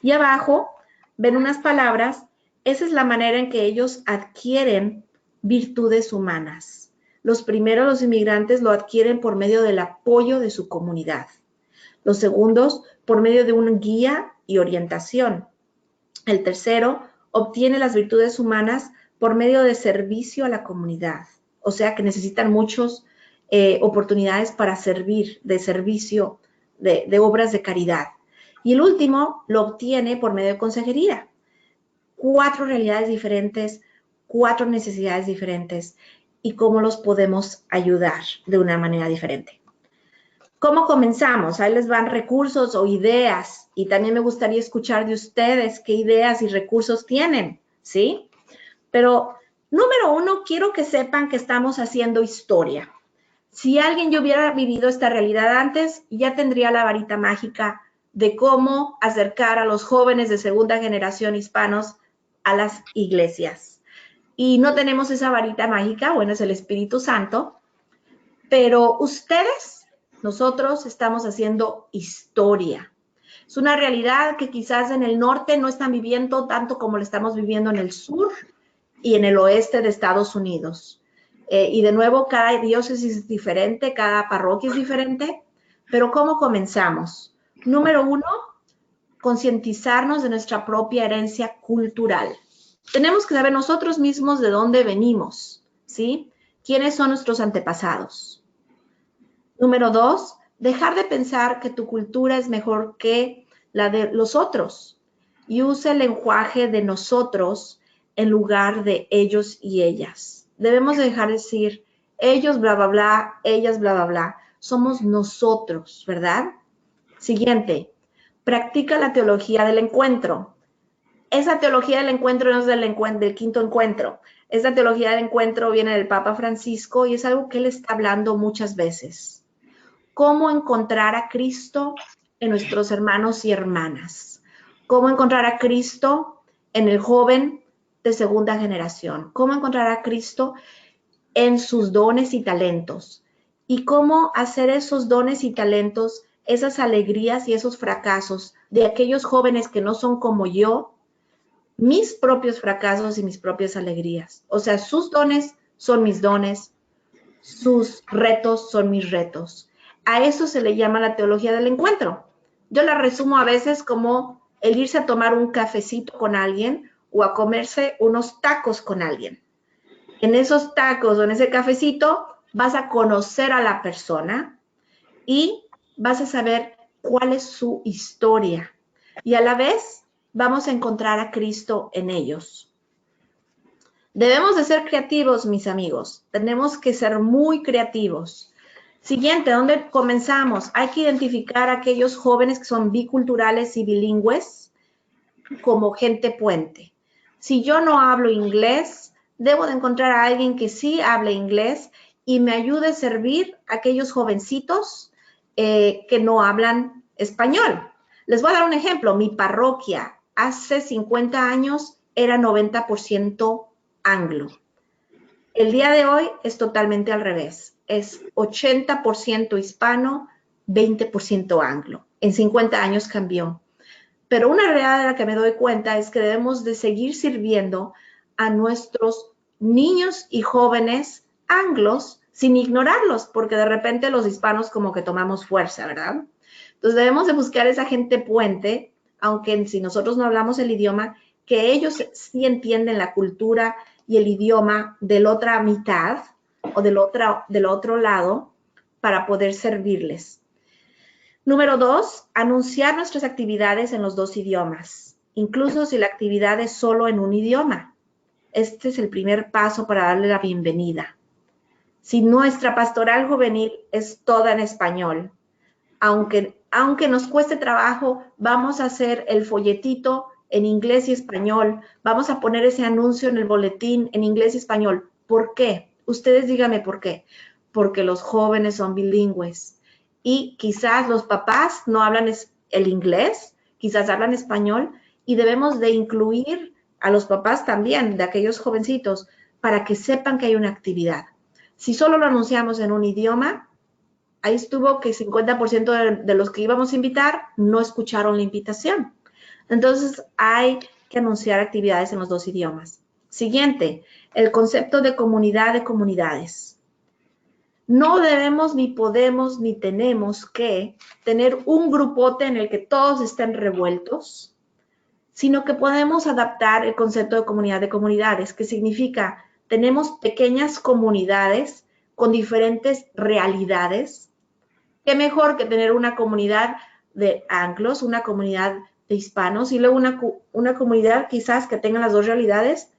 Y abajo ven unas palabras, esa es la manera en que ellos adquieren virtudes humanas. Los primeros, los inmigrantes, lo adquieren por medio del apoyo de su comunidad. Los segundos, por medio de una guía y orientación. El tercero, obtiene las virtudes humanas por medio de servicio a la comunidad. O sea que necesitan muchas oportunidades para servir, de servicio, de obras de caridad. Y el último lo obtiene por medio de consejería. 4 realidades diferentes, 4 necesidades diferentes y cómo los podemos ayudar de una manera diferente. ¿Cómo comenzamos? Ahí les van recursos o ideas y también me gustaría escuchar de ustedes qué ideas y recursos tienen, ¿sí? Pero número 1, quiero que sepan que estamos haciendo historia. Si alguien ya hubiera vivido esta realidad antes, ya tendría la varita mágica de cómo acercar a los jóvenes de segunda generación hispanos a las iglesias. Y no tenemos esa varita mágica, bueno, es el Espíritu Santo, pero ustedes, nosotros estamos haciendo historia. Es una realidad que quizás en el norte no están viviendo tanto como lo estamos viviendo en el sur y en el oeste de Estados Unidos. Y de nuevo, cada diócesis es diferente, cada parroquia es diferente, pero ¿cómo comenzamos? Número 1, concientizarnos de nuestra propia herencia cultural. Tenemos que saber nosotros mismos de dónde venimos, ¿sí? ¿Quiénes son nuestros antepasados? Número 2, dejar de pensar que tu cultura es mejor que la de los otros y usa el lenguaje de nosotros en lugar de ellos y ellas. Debemos dejar de decir ellos bla, bla, bla, ellas bla, bla, bla. Somos nosotros, ¿verdad? Siguiente, practica la teología del encuentro. Esa teología del encuentro no es del quinto encuentro. Esa teología del encuentro viene del Papa Francisco y es algo que él está hablando muchas veces. Cómo encontrar a Cristo en nuestros hermanos y hermanas. Cómo encontrar a Cristo en el joven de segunda generación. Cómo encontrar a Cristo en sus dones y talentos. Y cómo hacer esos dones y talentos, esas alegrías y esos fracasos de aquellos jóvenes que no son como yo, mis propios fracasos y mis propias alegrías. O sea, sus dones son mis dones, sus retos son mis retos. A eso se le llama la teología del encuentro. Yo la resumo a veces como el irse a tomar un cafecito con alguien o a comerse unos tacos con alguien. En esos tacos o en ese cafecito vas a conocer a la persona y vas a saber cuál es su historia. Y a la vez vamos a encontrar a Cristo en ellos. Debemos de ser creativos, mis amigos. Tenemos que ser muy creativos. Siguiente, ¿dónde comenzamos? Hay que identificar a aquellos jóvenes que son biculturales y bilingües como gente puente. Si yo no hablo inglés, debo de encontrar a alguien que sí hable inglés y me ayude a servir a aquellos jovencitos que no hablan español. Les voy a dar un ejemplo. Mi parroquia hace 50 años era 90% anglo. El día de hoy es totalmente al revés. Es 80% hispano, 20% anglo. En 50 años cambió. Pero una realidad de la que me doy cuenta es que debemos de seguir sirviendo a nuestros niños y jóvenes anglos sin ignorarlos, porque de repente los hispanos como que tomamos fuerza, ¿verdad? Entonces debemos de buscar esa gente puente, aunque si nosotros no hablamos el idioma, que ellos sí entienden la cultura y el idioma de la otra mitad o del otro lado para poder servirles. Número 2, anunciar nuestras actividades en los dos idiomas, incluso si la actividad es solo en un idioma. Este es el primer paso para darle la bienvenida. Si nuestra pastoral juvenil es toda en español, aunque nos cueste trabajo, vamos a hacer el folletito en inglés y español, vamos a poner ese anuncio en el boletín en inglés y español. ¿Por qué? Ustedes díganme por qué. Porque los jóvenes son bilingües y quizás los papás no hablan el inglés, quizás hablan español y debemos de incluir a los papás también de aquellos jovencitos para que sepan que hay una actividad. Si solo lo anunciamos en un idioma, ahí estuvo que 50% de los que íbamos a invitar no escucharon la invitación. Entonces, hay que anunciar actividades en los dos idiomas. Siguiente, el concepto de comunidad de comunidades. No debemos, ni podemos, ni tenemos que tener un grupote en el que todos estén revueltos, sino que podemos adaptar el concepto de comunidad de comunidades, que significa tenemos pequeñas comunidades con diferentes realidades. ¿Qué mejor que tener una comunidad de anglos, una comunidad de hispanos y luego una comunidad quizás que tenga las dos realidades,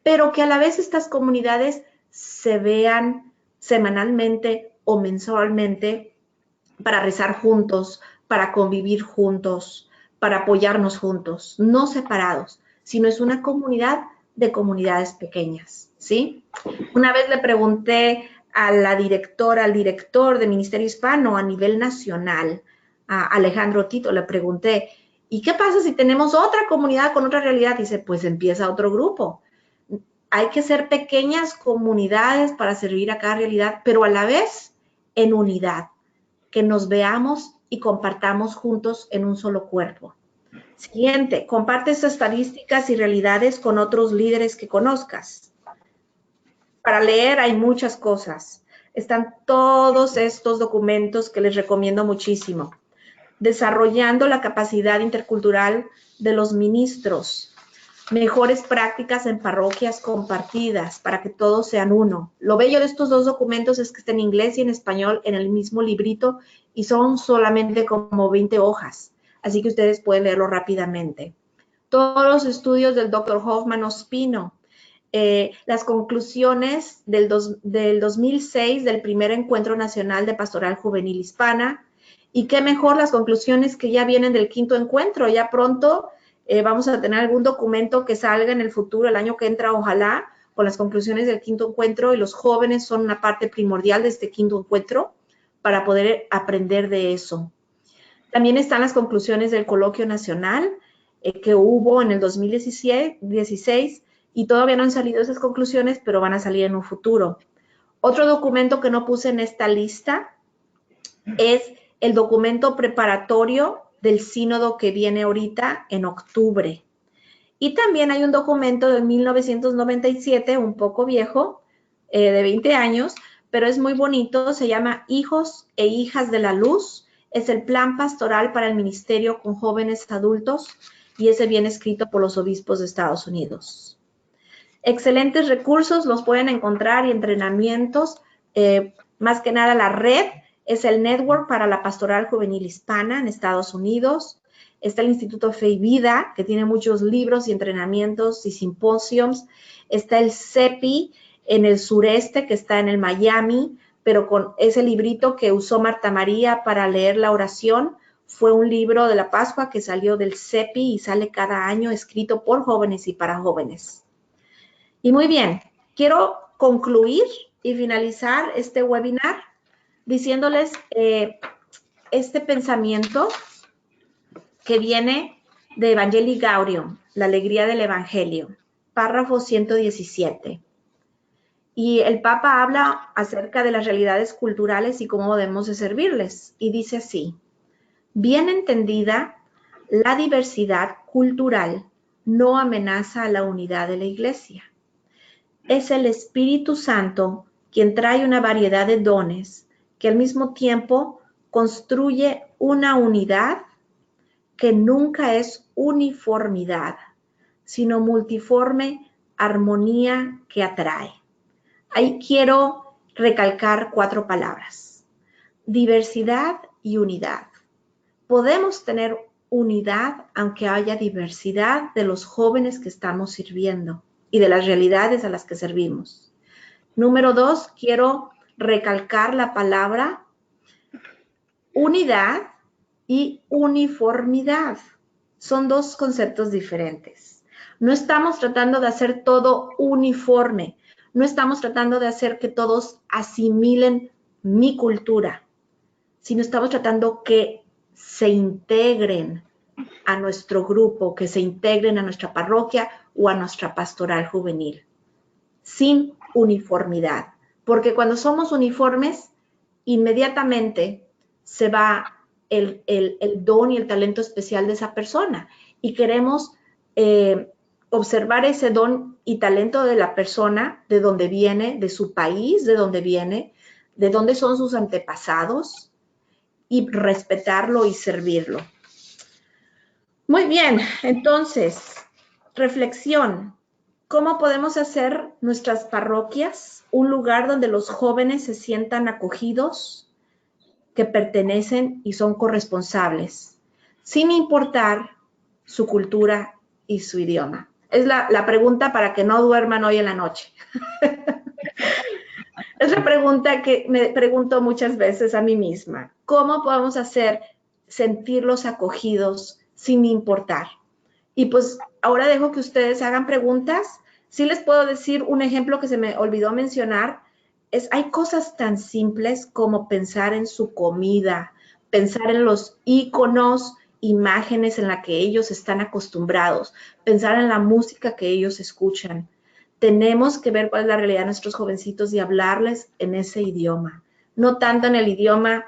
pero que a la vez estas comunidades se vean semanalmente o mensualmente para rezar juntos, para convivir juntos, para apoyarnos juntos, no separados, sino es una comunidad de comunidades pequeñas, ¿sí? Una vez le pregunté a la directora, al director de Ministerio Hispano a nivel nacional, a Alejandro Tito, le pregunté, ¿y qué pasa si tenemos otra comunidad con otra realidad? Dice, pues empieza otro grupo. Hay que ser pequeñas comunidades para servir a cada realidad, pero a la vez en unidad, que nos veamos y compartamos juntos en un solo cuerpo. Siguiente, comparte estas estadísticas y realidades con otros líderes que conozcas. Para leer hay muchas cosas. Están todos estos documentos que les recomiendo muchísimo. Desarrollando la capacidad intercultural de los ministros. Mejores prácticas en parroquias compartidas para que todos sean uno. Lo bello de estos dos documentos es que está en inglés y en español en el mismo librito y son solamente como 20 hojas. Así que ustedes pueden leerlo rápidamente. Todos los estudios del Dr. Hoffman Ospino. Las conclusiones del 2006 del primer Encuentro Nacional de Pastoral Juvenil Hispana. Y qué mejor las conclusiones que ya vienen del quinto encuentro. Ya pronto vamos a tener algún documento que salga en el futuro, el año que entra, ojalá, con las conclusiones del quinto encuentro. Y los jóvenes son una parte primordial de este quinto encuentro para poder aprender de eso. También están las conclusiones del Coloquio Nacional que hubo en el 2016 y todavía no han salido esas conclusiones, pero van a salir en un futuro. Otro documento que no puse en esta lista es el documento preparatorio del sínodo que viene ahorita en octubre. Y también hay un documento de 1997, un poco viejo, de 20 años, pero es muy bonito, se llama Hijos e Hijas de la Luz. Es el plan pastoral para el ministerio con jóvenes adultos y ese viene escrito por los obispos de Estados Unidos. Excelentes recursos, los pueden encontrar y entrenamientos, más que nada la red es el Network para la Pastoral Juvenil Hispana en Estados Unidos. Está el Instituto Fe y Vida, que tiene muchos libros y entrenamientos y simposios. Está el CEPI en el sureste, que está en el Miami, pero con ese librito que usó Marta María para leer la oración, fue un libro de la Pascua que salió del CEPI y sale cada año escrito por jóvenes y para jóvenes. Y muy bien, quiero concluir y finalizar este webinar diciéndoles este pensamiento que viene de Evangelii Gaudium, la alegría del Evangelio, párrafo 117. Y el Papa habla acerca de las realidades culturales y cómo debemos de servirles. Y dice así, bien entendida, la diversidad cultural no amenaza a la unidad de la Iglesia. Es el Espíritu Santo quien trae una variedad de dones que al mismo tiempo construye una unidad que nunca es uniformidad, sino multiforme armonía que atrae. Ahí quiero recalcar 4 palabras: diversidad y unidad. Podemos tener unidad aunque haya diversidad de los jóvenes que estamos sirviendo y de las realidades a las que servimos. Número 2, quiero recalcar la palabra unidad y uniformidad. Son 2 conceptos diferentes. No estamos tratando de hacer todo uniforme. No estamos tratando de hacer que todos asimilen mi cultura, sino estamos tratando que se integren a nuestro grupo, que se integren a nuestra parroquia o a nuestra pastoral juvenil, sin uniformidad. Porque cuando somos uniformes, inmediatamente se va el don y el talento especial de esa persona. Y queremos observar ese don y talento de la persona, de dónde viene, de su país, de dónde viene, de dónde son sus antepasados, y respetarlo y servirlo. Muy bien, entonces, reflexión. ¿Cómo podemos hacer nuestras parroquias un lugar donde los jóvenes se sientan acogidos, que pertenecen y son corresponsables, sin importar su cultura y su idioma? Es la pregunta para que no duerman hoy en la noche. Es la pregunta que me pregunto muchas veces a mí misma. ¿Cómo podemos hacer sentirlos acogidos sin importar? Y pues ahora dejo que ustedes hagan preguntas. Sí les puedo decir un ejemplo que se me olvidó mencionar. Hay cosas tan simples como pensar en su comida, pensar en los íconos, imágenes en las que ellos están acostumbrados, pensar en la música que ellos escuchan. Tenemos que ver cuál es la realidad de nuestros jovencitos y hablarles en ese idioma. No tanto en el idioma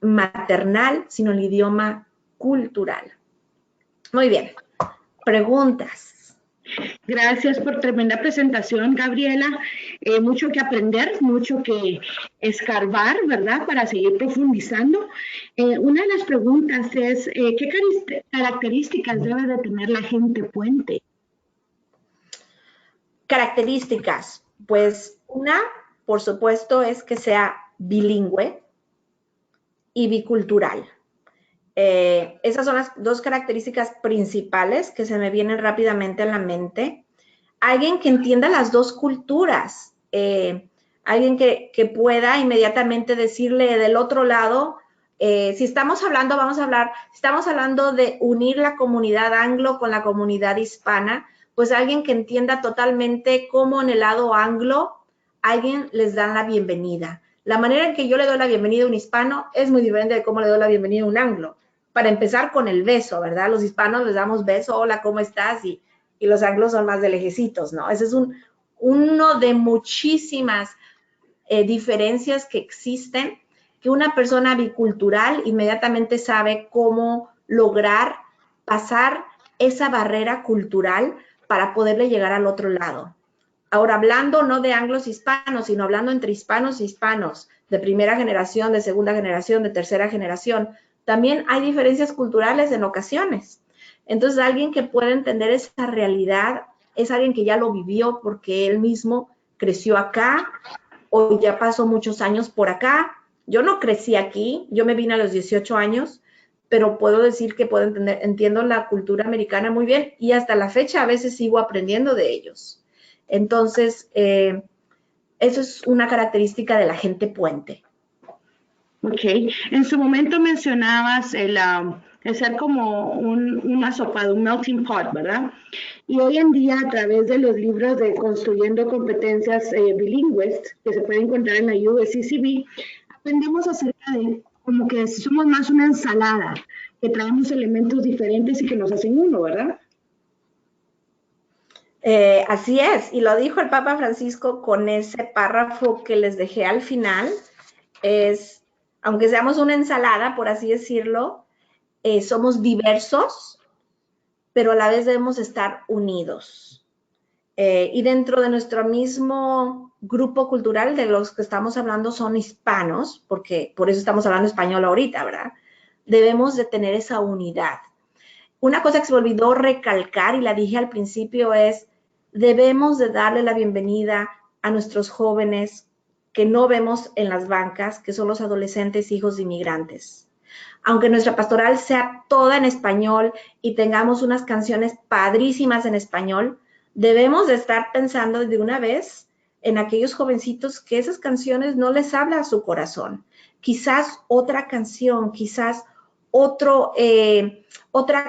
maternal, sino el idioma cultural. Muy bien. Preguntas. Gracias por tremenda presentación, Gabriela. Mucho que aprender, mucho que escarbar, ¿verdad? Para seguir profundizando. Una de las preguntas es, ¿qué características debe de tener la gente puente? Características. Pues una, por supuesto, es que sea bilingüe y bicultural. Esas son las dos características principales que se me vienen rápidamente a la mente. Alguien que entienda las dos culturas, alguien que pueda inmediatamente decirle del otro lado, si estamos hablando, estamos hablando de unir la comunidad anglo con la comunidad hispana, pues alguien que entienda totalmente cómo en el lado anglo alguien les da la bienvenida. La manera en que yo le doy la bienvenida a un hispano es muy diferente de cómo le doy la bienvenida a un anglo. Para empezar con el beso, ¿verdad? Los hispanos les damos beso, hola, ¿cómo estás? Y los anglos son más de lejecitos, ¿no? Ese es uno de muchísimas diferencias que existen, que una persona bicultural inmediatamente sabe cómo lograr pasar esa barrera cultural para poderle llegar al otro lado. Ahora, hablando no de anglos hispanos, sino hablando entre hispanos y hispanos, de primera generación, de segunda generación, de tercera generación, también hay diferencias culturales en ocasiones. Entonces, alguien que pueda entender esa realidad es alguien que ya lo vivió porque él mismo creció acá o ya pasó muchos años por acá. Yo no crecí aquí, yo me vine a los 18 años, pero puedo decir que puedo entiendo la cultura americana muy bien y hasta la fecha a veces sigo aprendiendo de ellos. Entonces, eso es una característica de la gente puente. Ok, en su momento mencionabas el ser como una sopa de un melting pot, ¿verdad? Y hoy en día, a través de los libros de Construyendo Competencias Bilingües, que se pueden encontrar en la USCCB, aprendemos acerca de como que somos más una ensalada, que traemos elementos diferentes y que nos hacen uno, ¿verdad? Así es, y lo dijo el Papa Francisco con ese párrafo que les dejé al final, es, aunque seamos una ensalada, por así decirlo, somos diversos, pero a la vez debemos estar unidos. Y dentro de nuestro mismo grupo cultural, de los que estamos hablando son hispanos, porque por eso estamos hablando español ahorita, ¿verdad? Debemos de tener esa unidad. Una cosa que se me olvidó recalcar, y la dije al principio, es debemos de darle la bienvenida a nuestros jóvenes que no vemos en las bancas, que son los adolescentes hijos de inmigrantes. Aunque nuestra pastoral sea toda en español y tengamos unas canciones padrísimas en español, debemos de estar pensando de una vez en aquellos jovencitos que esas canciones no les hablan a su corazón. Quizás otra canción, quizás otra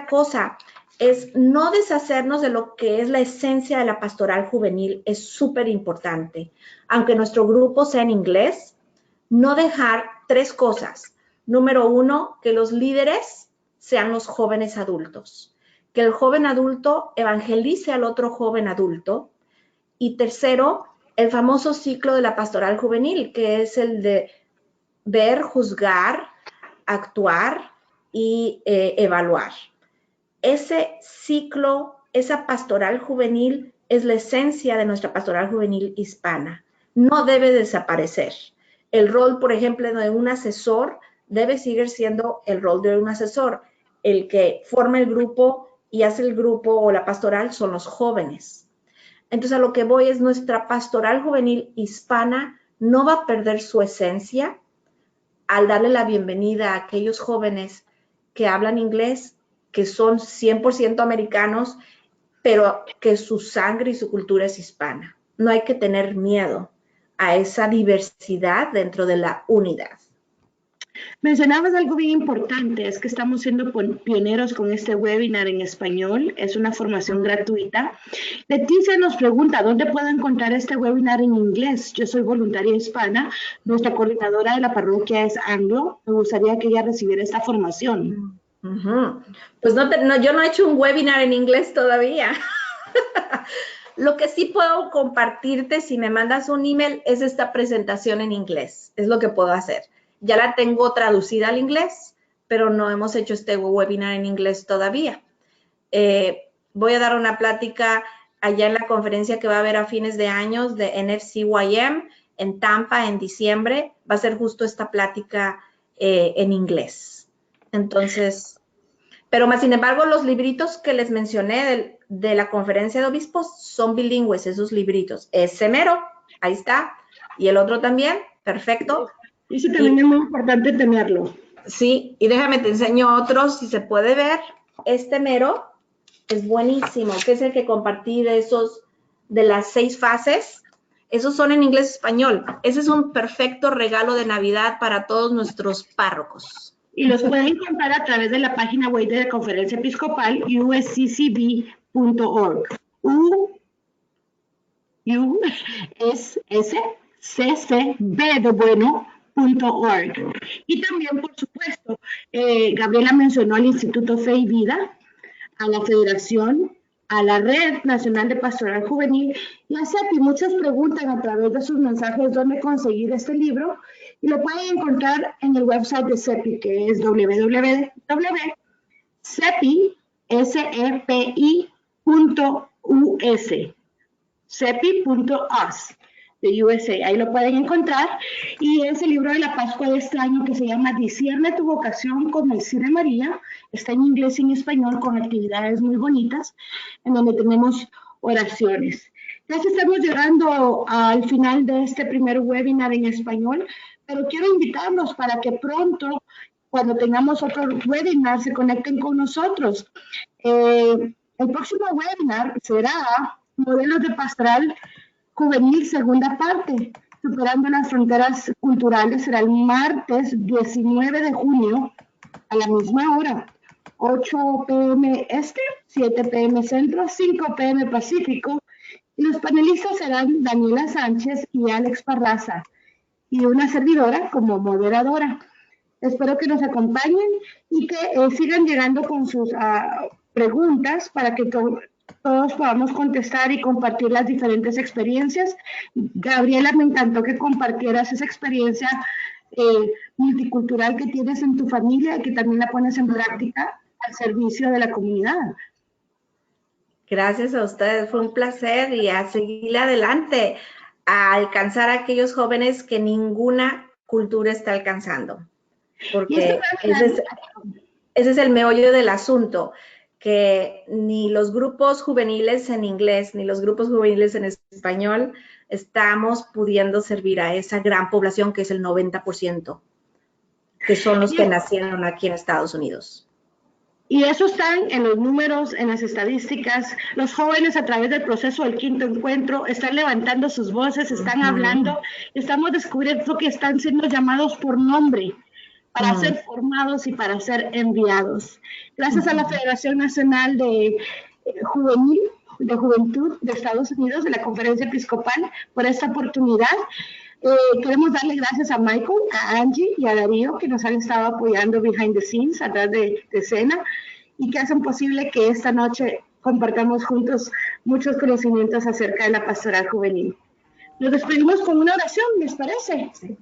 cosa es no deshacernos de lo que es la esencia de la pastoral juvenil, es súper importante. Aunque nuestro grupo sea en inglés, no dejar tres cosas. Número uno, que los líderes sean los jóvenes adultos, que el joven adulto evangelice al otro joven adulto. Y tercero, el famoso ciclo de la pastoral juvenil, que es el de ver, juzgar, actuar y evaluar. Ese ciclo, esa pastoral juvenil es la esencia de nuestra pastoral juvenil hispana. No debe desaparecer. El rol, por ejemplo, de un asesor debe seguir siendo el rol de un asesor. El que forma el grupo y hace el grupo o la pastoral son los jóvenes. Entonces, a lo que voy es nuestra pastoral juvenil hispana no va a perder su esencia al darle la bienvenida a aquellos jóvenes que hablan inglés, que son 100% americanos, pero que su sangre y su cultura es hispana. No hay que tener miedo a esa diversidad dentro de la unidad. Mencionabas algo bien importante, es que estamos siendo pioneros con este webinar en español, es una formación gratuita. Leticia nos pregunta, ¿dónde puedo encontrar este webinar en inglés? Yo soy voluntaria hispana, nuestra coordinadora de la parroquia es anglo, me gustaría que ella recibiera esta formación. Pues yo no he hecho un webinar en inglés todavía. Lo que sí puedo compartirte si me mandas un email es esta presentación en inglés, es lo que puedo hacer. Ya la tengo traducida al inglés, pero no hemos hecho este webinar en inglés todavía. Voy a dar una plática allá en la conferencia que va a haber a fines de años de NFCYM en Tampa en diciembre. Va a ser justo esta plática en inglés. Entonces, pero más sin embargo, los libritos que les mencioné de la conferencia de obispos son bilingües, esos libritos. Ese mero, ahí está. Y el otro también, perfecto. Y eso también es muy importante tenerlo. Sí, y déjame te enseño otros, si se puede ver. Este mero es buenísimo, que es el que compartí de las 6 fases. Esos son en inglés y español. Ese es un perfecto regalo de Navidad para todos nuestros párrocos. Y los pueden encontrar a través de la página web de la Conferencia Episcopal, usccb.org. usccb.org. Y también, por supuesto, Gabriela mencionó al Instituto Fe y Vida, a la Federación, a la Red Nacional de Pastoral Juvenil y a CEPI. Muchos preguntan a través de sus mensajes dónde conseguir este libro y lo pueden encontrar en el website de CEPI, que es www.cepi.us, cepi.us de USA. Ahí lo pueden encontrar. Y es el libro de la Pascua de este año que se llama Discierne tu vocación con el Cine María. Está en inglés y en español con actividades muy bonitas en donde tenemos oraciones. Ya estamos llegando al final de este primer webinar en español, pero quiero invitarlos para que pronto, cuando tengamos otro webinar, se conecten con nosotros. El próximo webinar será Modelos de Pastoral Juvenil, segunda parte, superando las fronteras culturales. Será el martes 19 de junio a la misma hora, 8 p.m. este, 7 p.m. centro, 5 p.m. pacífico. Y los panelistas serán Daniela Sánchez y Alex Parraza, y una servidora como moderadora. Espero que nos acompañen y que sigan llegando con sus preguntas para que todos podamos contestar y compartir las diferentes experiencias. Gabriela, me encantó que compartieras esa experiencia multicultural que tienes en tu familia y que también la pones en práctica al servicio de la comunidad. Gracias a ustedes, fue un placer y a seguir adelante, a alcanzar a aquellos jóvenes que ninguna cultura está alcanzando. Porque ese es el meollo del asunto, que ni los grupos juveniles en inglés ni los grupos juveniles en español estamos pudiendo servir a esa gran población que es el 90%, que son los que nacieron aquí en Estados Unidos. Y eso está en los números, en las estadísticas. Los jóvenes a través del proceso del quinto encuentro están levantando sus voces, están hablando. Estamos descubriendo que están siendo llamados por nombre para ser formados y para ser enviados. Gracias a la Federación Nacional de Juventud de Estados Unidos, de la Conferencia Episcopal, por esta oportunidad. Queremos darle gracias a Michael, a Angie y a Darío, que nos han estado apoyando behind the scenes, atrás de escena, y que hacen posible que esta noche compartamos juntos muchos conocimientos acerca de la pastoral juvenil. Nos despedimos con una oración, ¿les parece? Sí.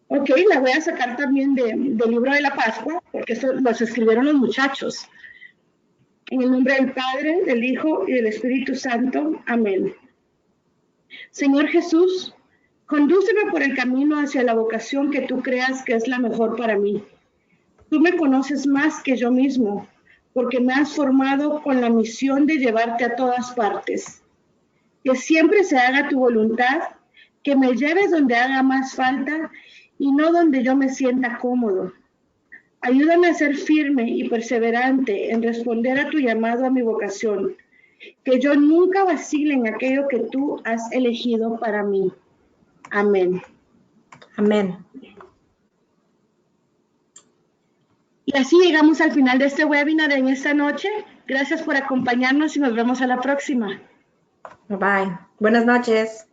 Ok, la voy a sacar también del libro de la Pascua, porque eso los escribieron los muchachos. En el nombre del Padre, del Hijo y del Espíritu Santo. Amén. Señor Jesús, condúceme por el camino hacia la vocación que tú creas que es la mejor para mí. Tú me conoces más que yo mismo, porque me has formado con la misión de llevarte a todas partes. Que siempre se haga tu voluntad, que me lleves donde haga más falta y no donde yo me sienta cómodo. Ayúdame a ser firme y perseverante en responder a tu llamado a mi vocación, que yo nunca vacile en aquello que tú has elegido para mí. Amén. Amén. Y así llegamos al final de este webinar en esta noche. Gracias por acompañarnos y nos vemos a la próxima. Bye. Buenas noches.